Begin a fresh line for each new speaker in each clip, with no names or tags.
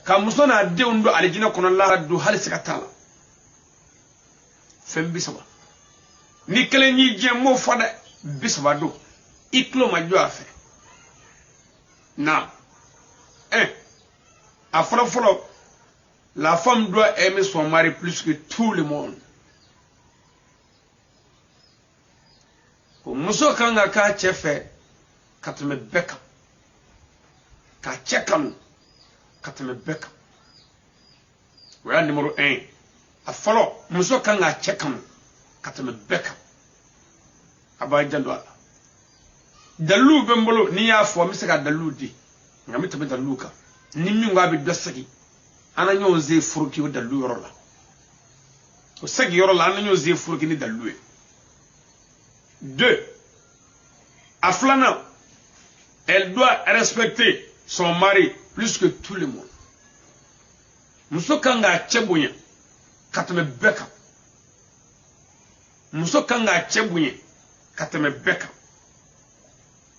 ka muso na denw do alijina kono la do hal sikatala fem bisaba ni kelen yi je mo fada bisaba do iklo ma jo afa na à folo la femme doit aimer son mari plus que tout le monde. Muso kanga ka chefe katme beka ka chekam katme beka. Voilà numéro 1. À folo muso kanga chekam katme beka. Aba jando dalu bembolo ni ya fo mi seka dalu di ngami tabe dalu ka ni mi ngabi dosaki ana nyo ze furuki o dalu yoro la o sagi yoro la ana nyo ze furuki ni dalu 2 aflana elle doit respecter son mari plus que tout le monde muso kanga chebunya katme beka muso kanga chebunya katme beka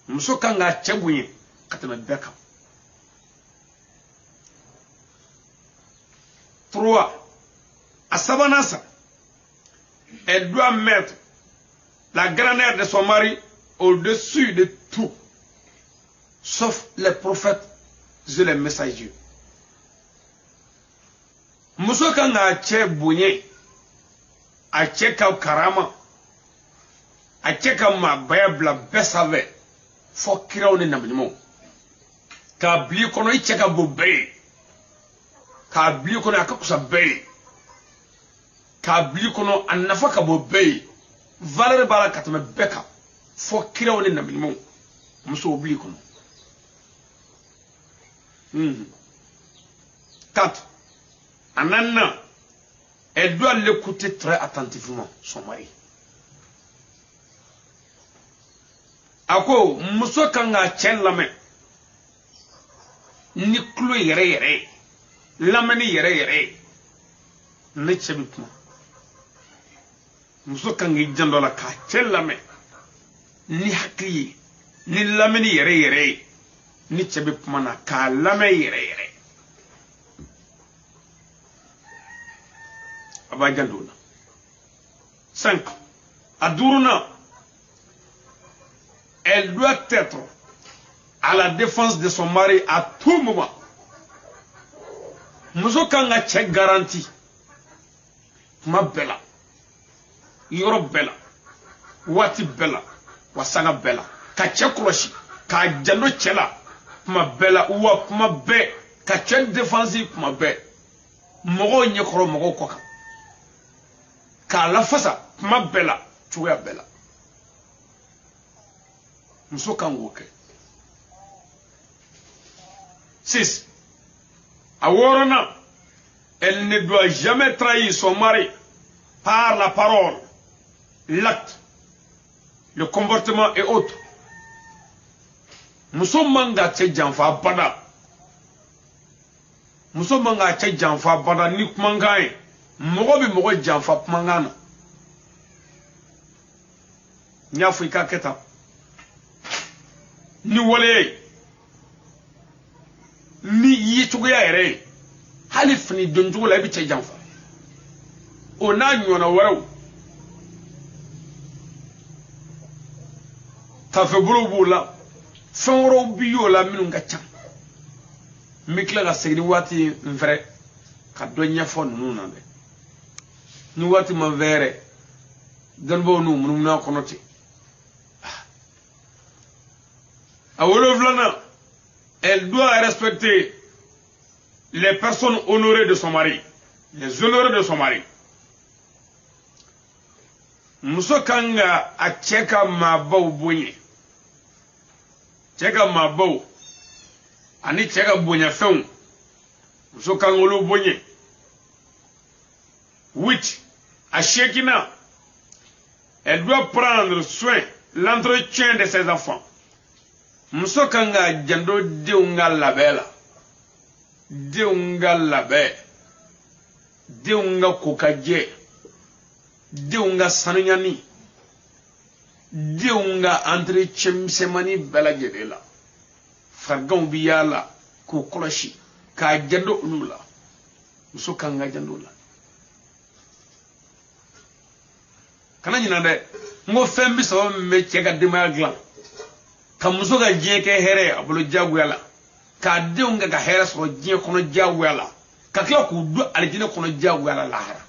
muso kanga chebunya katme beka 3 à Sabanasa elle doit mettre la grandeur de son mari au-dessus de tout sauf les prophètes et les messagers muso kanga chebunya a cheka karama a cheka ma bayabla besave fo kiraw ne namnimo ka bli kono i cheka bobbe ka bli kono akakusa be ka bli kono annafa ka bobbe valeur bala katame beka fo kiraw ne namnimo muso bli kono 4 Anana elle doit l'écouter très attentivement son mari ako muso kanga chen lame ni klo yere lame ni yere ne chebitma muso kanga jando la ka chen lame ni hakli ni lame ni yere ni chebitma na ka lame yere aba jando 5 aduruna elle doit être à la défense de son mari à tout moment. Muso kanga check garantie. Ma bella. Yoro bella. Wati bella. Wasanga bella. Ka check kroshi. Ka jando chela. Ma bella uwa ma be. Ka check défensive ma be. Mogo nyekoro mogo koka. Ka la fasa ma bella. Tuya bella. Muso kangoke 6 Aworona elle ne doit jamais trahir son mari par la parole, l'acte, le comportement et autres. Muso manga che janfa bada. Muso manga che janfa bada ni kumangae. Mogo bi mogo janfa kumangana. Nyafrika keta. Ni wale ni yichuya ere halif ni donju la bi che janfa ona nyona waraw ta fe bulu la fenro bi yo la minu ngacha mikla ga segni wati mvre ka donya fon nuna be ni wati ma vere dan bo nu munu na konoti elle doit respecter les personnes honorées de son mari, les honorés de son mari. Muso kanga a cheka mabou bunye. Cheka mabou. Ani cheka bunya feun. Muso kangolo bunye. 8. A Shekina, elle doit prendre soin, l'entretien de ses enfants. Muso kanga jando deunga labela deunga labe deunga kokaje deunga sananyani deunga entretien semani bela jedela fargon biyala ko koloshi ka jando ulula muso kan ga jando la kana nyina de ngo fembi so me chega dima glan ka muso ga je ke here abulu jagwela ka de nga ga here so je kono jagwela ka kila ku du aljina kono jagwela lahara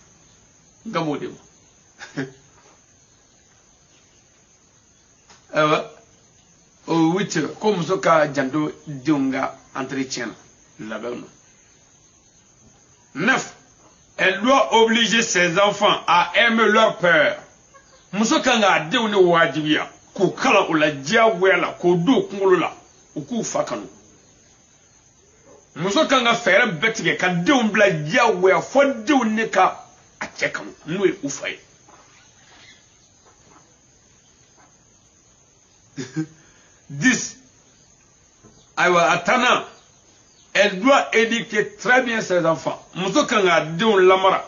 ngamo de o witte ko muso ka jando dunga entretien là-bas. 9. Elle doit obliger ses enfants à aimer leur père. Muso kanga deuni wajibia ku kala ula jawela ku do kungulula ku fakanu. Muso kanga fere betige ka deun bla jawe fo deuni ka achekam nuwe ufai. 10. Aywa atana. Elle doit éduquer très bien ses enfants. Muso kanga deun lamara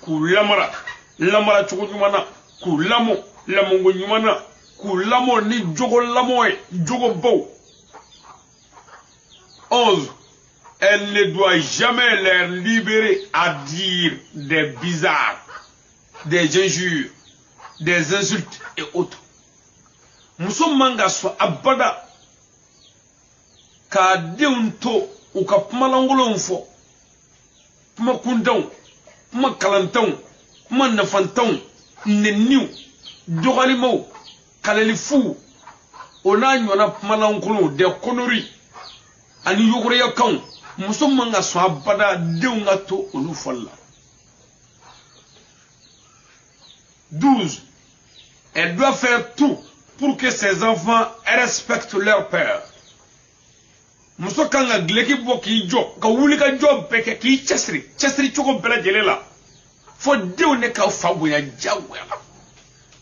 ku lamara chukujumana ku lamo lamongo nyumana ku lamo ni jogo lamo jogo beau. 11. Elle ne doit jamais les libérer à dire des bizarres, des injures, des insultes et autres. Muso manga so abada ka deunto u ka pumalangolo mfo kuma kundão kuma kalantão kuma nafantão neniu dogalimau kalalifu ona nyona pumalangolo de konori ani yogore yakão muso manga so abada deunga to olu folla. 12. Elle doit faire tout pour que ses enfants respectent leur père. Muso kanga gleki boki jo ka wuli ka jo beke ki chesri choko bela jelela fo dew ne ka fabu ya jawela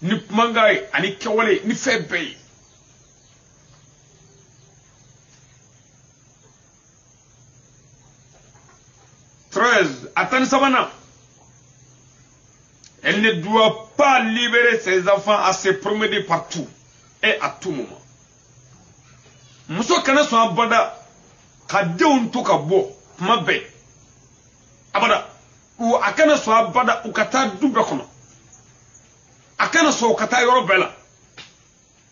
ni mangai ani kewale ni febe. 13. Attends Savana. Elle ne doit pas libérer ses enfants à se promener partout et à tout moment. Muso kana so abada ka deun to ka bo mabe abada u akana so abada ukata dubbe kono akana so kata yoro bela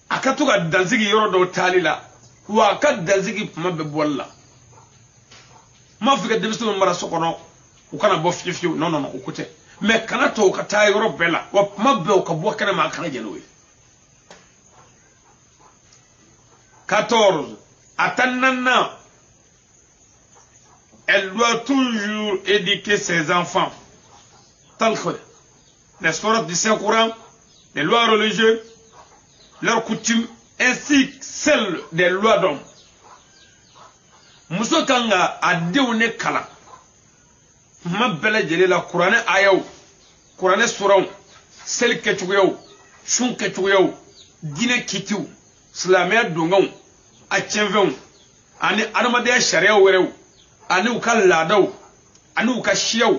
akatu ga danzigi yoro do talila wa ka danzigi mabe bolla ma fika debiso mara sokono ukana bo fifiu non ukute me kana to kata yoro bela wa mabe ka bo kana ma kana jenowe. 14. Attendant, elle doit toujours éduquer ses enfants. Tel que les sourates du Saint-Coran, les lois religieuses, leurs coutumes, ainsi que celles des lois d'hommes. Muso kanga adewne kala. Ma bela jele la Coran ayaw, Coran suraw, sel kechuyaw, shun kechuyaw, dine kitiu, slamia dungaw. Achenvon ani armade sharia werew ani ukal ladaw ani ukashiyaw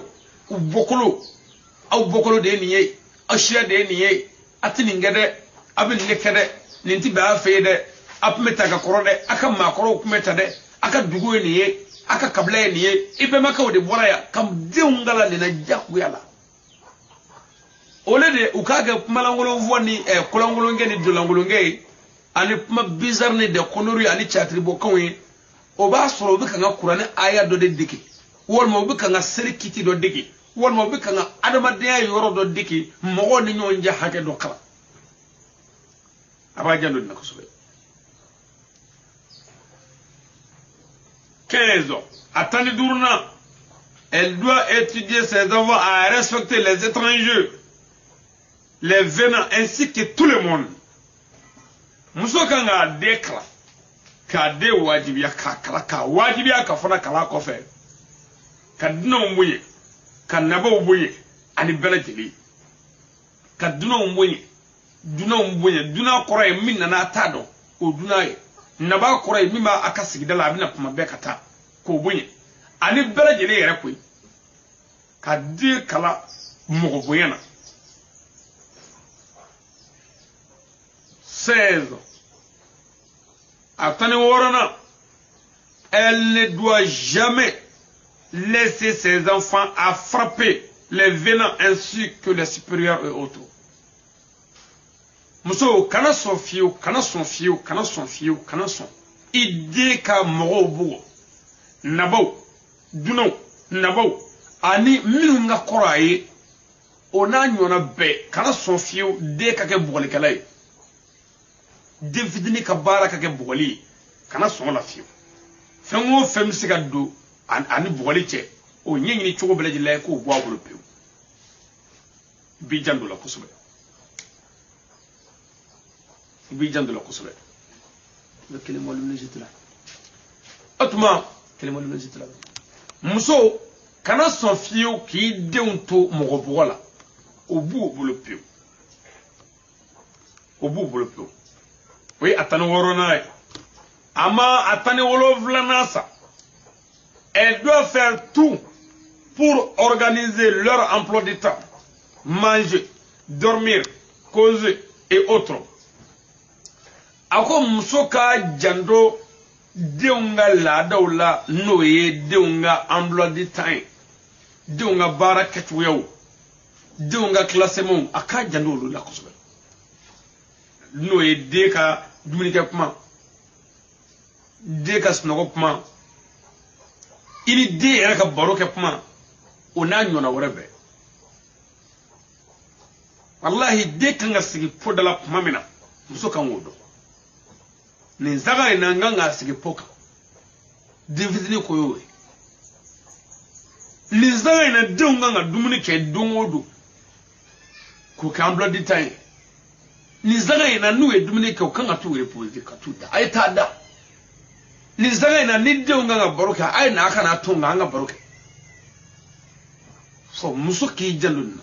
ubokolo de niye ashia de niye atini ngede abin lekede ninti ba fede apmeta ga korode aka makoro kumeta de aka dugo niye aka kabla niye ibe maka wode boraya kam deungala ni na jakku yala ole de ukaga malangolo voni kolangolo ngeni dolangolo ngey ani kuma bizarre ne de konori ani chatri bokanwe o ba soro bi kanga Qur'ani aya do de diki wol mo bi kanga seri kiti do diki wol mo bi kanga adama de yoro do diki mo ni nyon ja hake do kala aba jando na ko sobe. 15. Attendez Dourna. Elle doit étudier ses enfants à respecter les étrangers, les venants ainsi que tout le monde. Muso kanga dekla ka de wajibiya ka kala ka wajibiya ka fana kala ko fe ka dino mbuye ka nabo mbuye ani belajili ka dino mbuye duna koray min na tado o dunaye naba koray mimba akasigi dala abina kuma be kata ko bunye ani belajili yere koy ka de kala mo boyana. 16. Attendez, elle ne doit jamais laisser ses enfants à frapper les venants ainsi que les supérieurs et autres. Muso kana son fiu, kana son fiu, kana son fiu, kana son. Ide ka moro bugo. Nabo, duno, nabo. Ani minu nga koraye. Ona nyona be, kana son fiu, de kake bugoli kalay. De vidini ka bara kake bugoli. Kana son la fiu. Fengo fem siga do, ani bugoli che. O nyengi ni chogo beleji la ko bwa bulu piu. Bijando la kusube. Bijando la kusube. Le kelemo lu nejitla. Atuma kelemo lu nejitla. Muso kana son fiu ki deunto mogobugo la. Obu bulu piu. Obu bulu piu. Oui, atani worona. Ama atani wolovla nasa. Elles doivent faire tout pour organiser leur emploi du temps. Manger, dormir, causer et autres. Ako musoka jando deunga la daula noye deunga emploi du temps. Deunga bara ketwew. Deunga classement aka jando lu la kusube. Noye deka duminike kuma. Deka snogo kuma. Ini de yɛrɛ ka baro kɛ kuma o n'a ɲɔna wɛrɛ bɛɛ wallahi de kan ka sigi po dala kuma min na muso kan k'o dɔn nin zaga in na n kan k'a sigi po kan den fitinin ko y'o ye nin zaga in na denw kan ka dumuni kɛ don o don k'o kɛ emploi du temps ye nin zaga in na n'u ye dumuni kɛ o kan ka t'u reposer ka t'u da a ye taa da. Ni zaga ina ni de unga baroka ay na aka na tunga anga baroka so muso ki jalun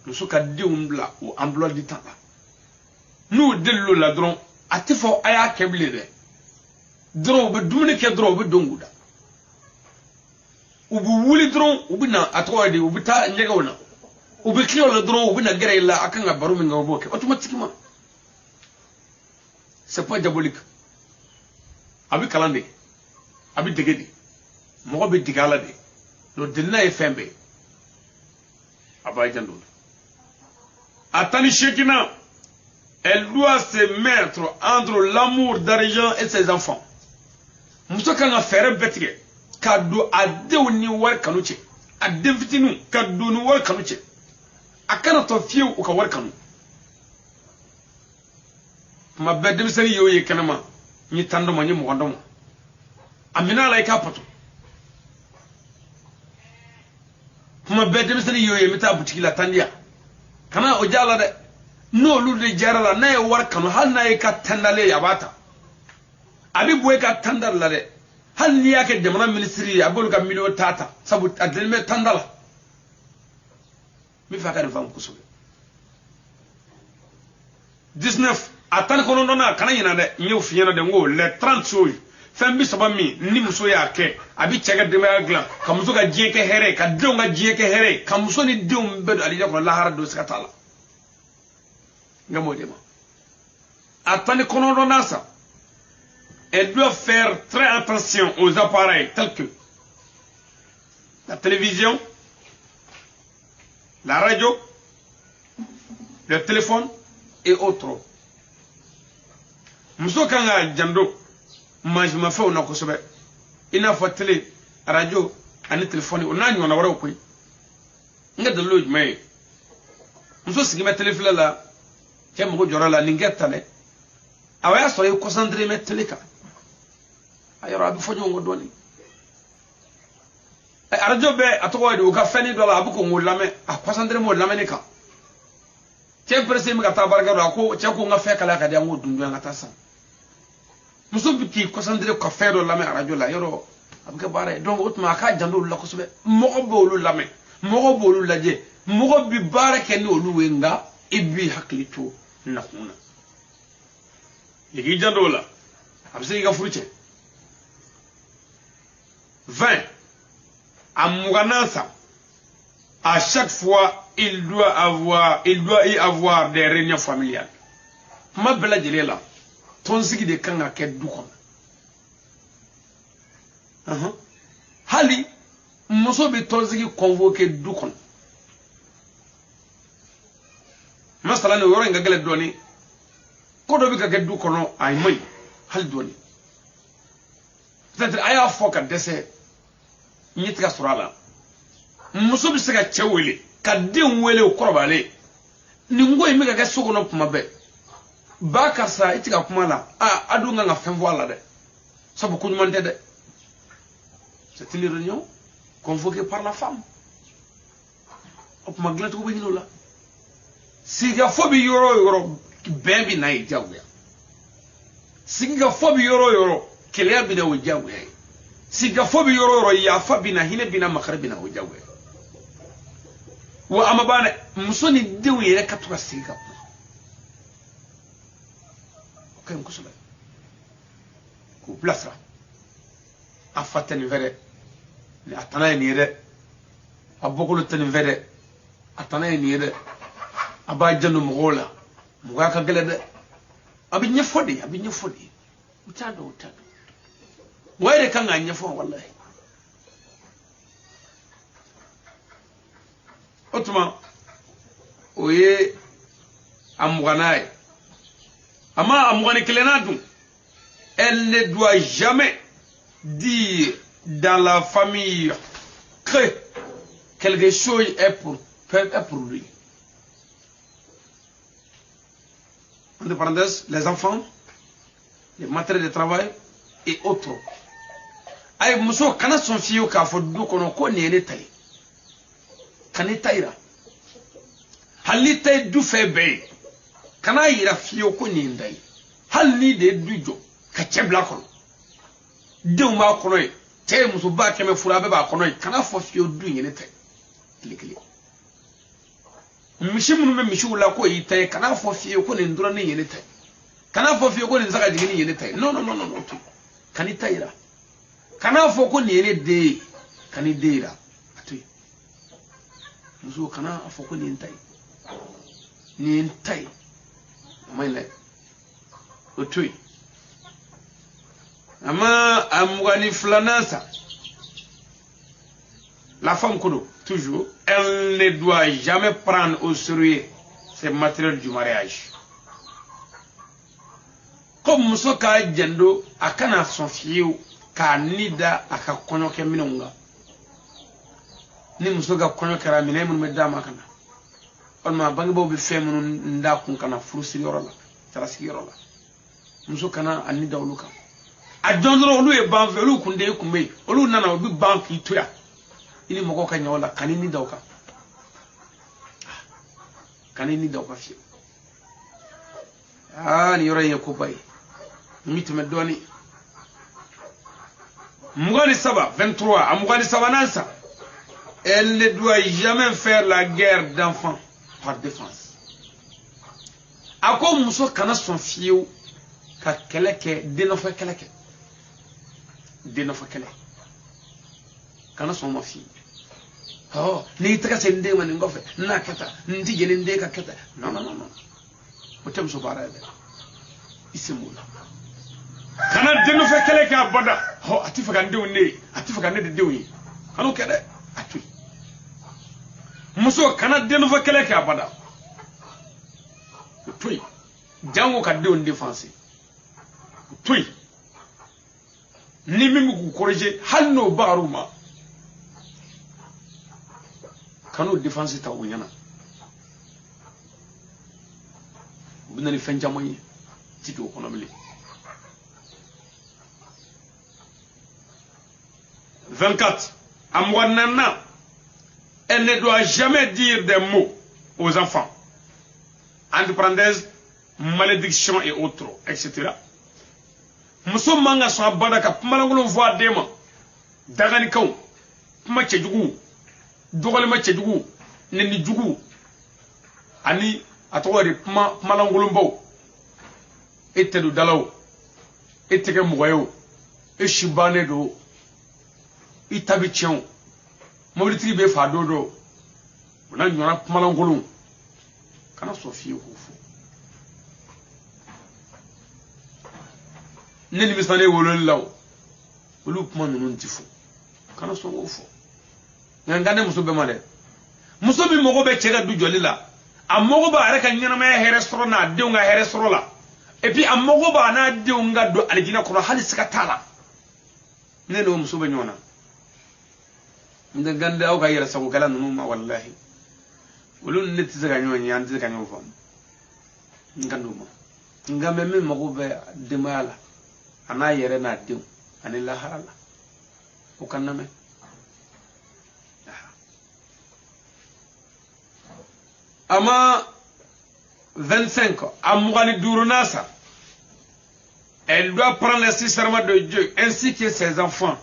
muso ka de umbla o emploi du temps nous dello la dron atifo aya kebli de dron be dumuni ke dron be donguda ubu wuli dron ubu na atwa de ubu ta nyega wona ubu kiyo la dron ubu na gere la aka nga baro mi nga boke automatiquement c'est pas diabolique. Abi kalande abi degedi mogo be digala de no delna e fembe abay jandul atani shekina elle doit se mettre entre l'amour d'argent et ses enfants muso kan affaire betige kado adew ni war kanuche adem fitinu kado ni war kanuche akana to fiu o ka war kanu ma bedem sari yoye kanama ni tando mo ni mo ndomo amina la ka pato kuma bedem sani yoye mita butiki la tandia kana o jala de no lu de jarala na e war kanu hal na e ka tandale ya bata abi boy ka tandal la de hal ni yake de mana ministry abul ka milio tata sabu adelme tandala mi fa ka fam kusul 19 atan kono nona kana yina de nyew fiena de ngo le 30 soy fembi soba mi ni muso ya ke abi chega de ma glan ka muso ga jieke here ka de nga jieke here ka muso ni de umbe ali de ko la har do skatala ngamo de ma atan kono nona sa elle doit faire très attention aux appareils tels que la télévision, la radio, le téléphone et autres. Muso kanga jando majuma fa ona ko sobe ina fa tele radio ani telephone ona nyo na wara ko nga de loj mai muso sigi me telefila la ke mo jora la ningeta ne awaya so e concentré me teleka ayoro abi fojo ngo doni radio be atoko de ka fani dola abu ko ngolame a concentré mo lame ne ka ke presse mi ka tabarga ro ko che ko nga fe kala ka de ngo dundu nga tasa muso biti concentré ko fe do lame radio la yoro abke bare donc outma ka jando la ko sube mo bo lu lame mo bo lu laje mo bi bare ken olu wenga ibi haklito nakuna ligi jando la abse ga furuche 20 Amouganasa, à chaque fois, il doit y avoir des réunions familiales. Ma belle adjélé là, ton sigi de kanga ket doukom. hali muso bi tɔnsigi convoquer du kɔnɔ masala ne yɔrɔ in ka gɛlɛn dɔɔni ko dɔ bi ka kɛ du kɔnɔ a man ɲi hali dɔɔni peut-être a y'a fɔ ka dɛsɛ ɲɛ ti ka sɔrɔ a la muso bi se ka cɛ wele ka den wele o kɔrɔbalen nin ko in bɛ ka kɛ so kɔnɔ kuma bɛɛ ba karisa i ti ka kuma la a dun kan ka fɛn fɔ a la dɛ sabu ko ɲuman tɛ dɛ c'est une réunion convoquée par la femme o kuma dilancogo bɛ ɲini o la sigikafɔ bi yɔrɔ o yɔrɔ bɛn bi na ye diyagoya sigikafɔ bi yɔrɔ o yɔrɔ keleya bi na o diyagoya ye sigikafɔ bi yɔrɔ o yɔrɔ yafa bi na hinɛ bi na makari bi na o diyagoya wa a ma ban dɛ muso ni denw yɛrɛ ka to ka sigi ka kuma o ka ɲi kosɛbɛ k'u bilasira a fa tɛ nin fɛ dɛ a tana ye nin ye dɛ a bɔkolo tɛ nin fɛ dɛ a tana ye nin ye dɛ a b'a janto mɔgɔw la mɔgɔya ka gɛlɛn dɛ a bɛ ɲɛfɔ de a bɛ ɲɛfɔ de u t'a dɔn u t'a dɔn wa yɛrɛ kan k'a ɲɛfɔ walahi o tuma o ye a muganna ye ama a mugani kelenna dun elle ne doit jamais dire dans la famille que quelque chose est pour lui. Entre parenthèses, les enfants, les matériels de travail et autres. Ay muso kana son fiyo ka fo du kono ko ne ne tay. Kani tayra. Hali tay du fe be. Kana yira fiyo ko ne ndai. Hal ni de du jo ka chebla kono. Dew ma kono e te muso ba keme fura be ba kono e kana fo fiyo du ne tay. Kili. Mishi munu me mishi wula ko yi tay kana fo fiyo ko ne ndura ne yene tay. Kana fo fiyo ko ne zaka jigini yene tay. Non. Kani tayra. Kana fo ko ne ne de kani deira atoy muso kana fo ko ne ntai mai le otoy ama amugani flanasa la femme kodo toujours elle ne doit jamais prendre au sérieux ces matériels du mariage comme muso ka jendo akana son fiyo ka nida aka konyo ke minunga ni muso ga konyo kara mine mun medda makana on ma bangi bo be fe mun nda kun kana furusi yoro la tarasi yoro la muso kana anida oluka a dondro olu e ban velu kunde kumbe olu nana obi banki toya ini moko ka nyola kanini dawka fi ni yoro ye ko bay mitme doni Mougani Saba, 23, à Mougani Saba Nansa, elle ne doit jamais faire la guerre d'enfants par défense. A quoi Mousso kana son fiou, ka keleke, denofa keleke. Denofa keleke. Kana son ma fille. Oh, ni taka sende man ngofe, na keta, nti jenende ka keta. Non. Otem so barabe. Isimula. Kana denu fe kele ka boda ho atifa kan dewu ne atifa kan ne de dewu yi kanu kede atu muso kana denu fe kele ka boda tuy jango ka dewu défense tuy ni mimi ku corriger hanno baruma kanu défense ta wunyana bunani fenjamoyi tiki ko no mili 24. Amouanana, elle ne doit jamais dire des mots aux enfants. Entre parenthèses, malédiction et autres, etc. Muso manga so abadaka pumalangolo voix dema dagani kaw puma chejugu dogole ma chejugu neni jugu ani atowari pumalangolo mbaw etedu dalaw etege mugayo e shibane do itabi tiɲɛw mobilitigi bɛ fa don dɔ o na ɲɔgɔnna kumalankolon kana sɔn fiye k'o fɔ ne nimisa ne wololi la olu kuma ninnu ti fɔ kana so wo fo ngane muso be male muso bi mogo be chega du joli la amogo ba are kan nyana ma here soro na de nga here soro la et puis amogo ba na de nga do aljina ko hali sika tala ne no muso be nyona ndagande aw ga yera sago kala nunu ma wallahi ulun nit zaga nyoni yan zaga nyon fam nganduma ngame me mogo be de mala ana yere na de ani la hala o kaname ama 25 amugani durunasa elle doit prendre le serment de Dieu ainsi que ses enfants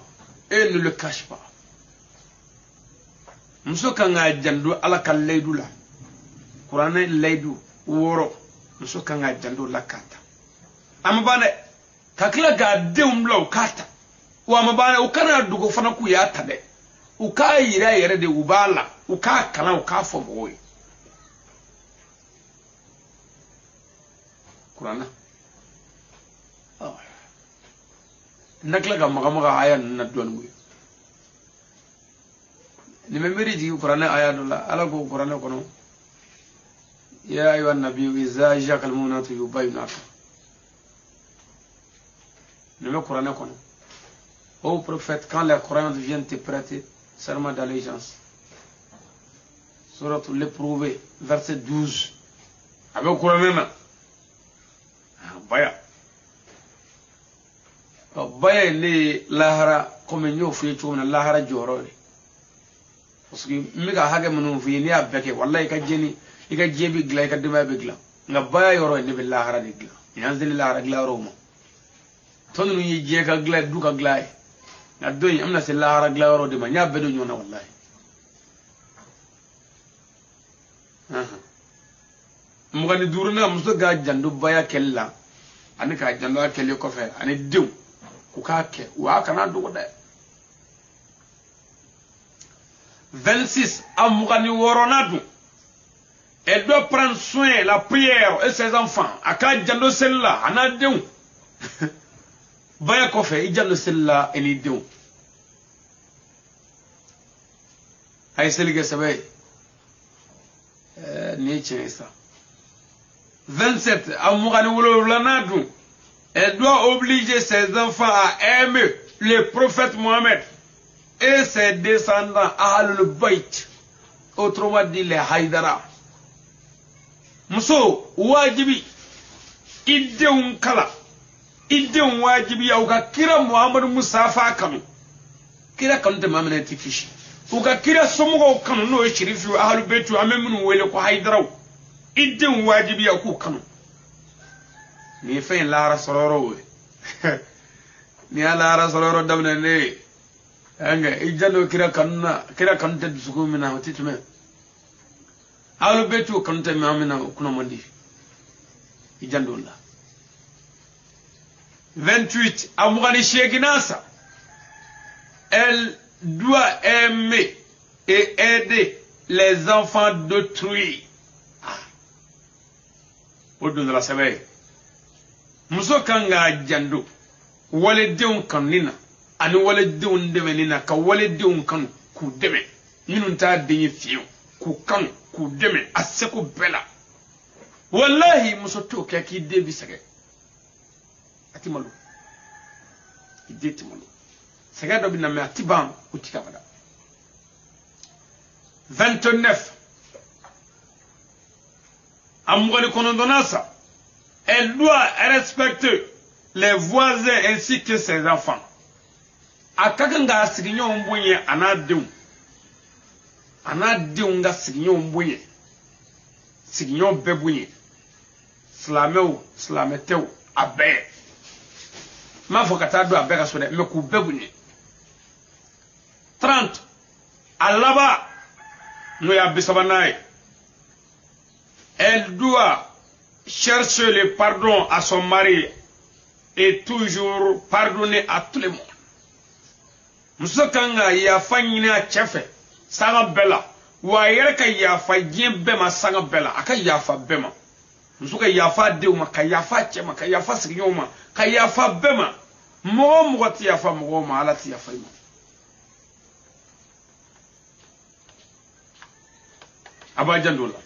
et ne le cache pas muso kanga jandu ala kal laydu la qur'ane laydu woro muso kanga jandu la kata amabane kakila ga deum law kata wa amabane ukana dugo fana ku ya tade ukayira yere de ubala ukakala ukafo boy Qur'ana nakla ga maga aya na dongu ni memeri ji Qur'ana aya dola ala go Qur'ana kono ya ayyuhan nabiyyu iza ja'al mu'minatu yubayyinaka ni me Qur'ana kono ô prophète quand les croyants viennent te prêter serment d'allégeance sourate l'éprouvé verset 12 avec Qur'ana baya ne lahara comme nyo fi to na lahara jorore parce que mi ga hage mun fi ni abeke wallahi ka jeni iga jebi gla ka dima be gla nga baya yoro ne be lahara de gla yanzili lahara gla roma ton nu yi je ka gla du ka gla na doyi amna se lahara gla yoro de ma nya be do nyona wallahi mugani duruna muso ga jandu baya kella ani ka jandu akelle ko fe ani dew ku ka ke wa kana dugo de 26 amugani woronadu elle doit prendre soin la prière et ses enfants aka jandu sella ana dew baya ko fe i jandu sella eni dew ay selige sabe ni chenesa 27 amugani wololanadu elle doit obliger ses enfants à aimer le prophète Mohammed et ses descendants Ahlul Bayt, autrement dit les Haïdara. Muso wajibi ideun kala ideun wajibi ya uka kira Muhammad Musafa kanu kira kanu te Muhammad tikishi uka kira somugo kanu no shirifu Ahlul Bayt amemunu wele ko Haïdara ideun wajibi ya ku kanu ni fen lara sororo we ni ala ara sororo damna ne anga ijalo kira kanna te suku mina titume Ahlul Bayt kanute mamina kuna mondi ijando la 28 amugani shekinasa elle doit aimer et aider les enfants d'autrui au de la semaine muso kanga jando wale deun kanina ani wale deun demenina ka wale deun kan ku deme minun ta denye fiyo ku kan ku deme aseko bela wallahi muso to ka ki debi sage atimalu idetimalu sage do bina me atibam utika bada 29 amugani konondonasa elle doit respecter les voisins ainsi que ses enfants. Akakanga siginyo mbunye anadeu nga siginyo mbunye siginyo bebunye slameteu abe ma fokata do abe ka so de me ku bebunye 30 alaba no ya bisabanaye elle doit chercher le pardon à son mari et toujours pardonner à tout le monde. Musokanga ya fanyina chefe sanga bela wa yereka ya fajie bema sanga bela aka ya fa bema musoka ya fa deuma ka ya fa chema ka ya fa sinyoma ka ya fa bema mo ti ya fa mo ma ala ti ya fa abajandola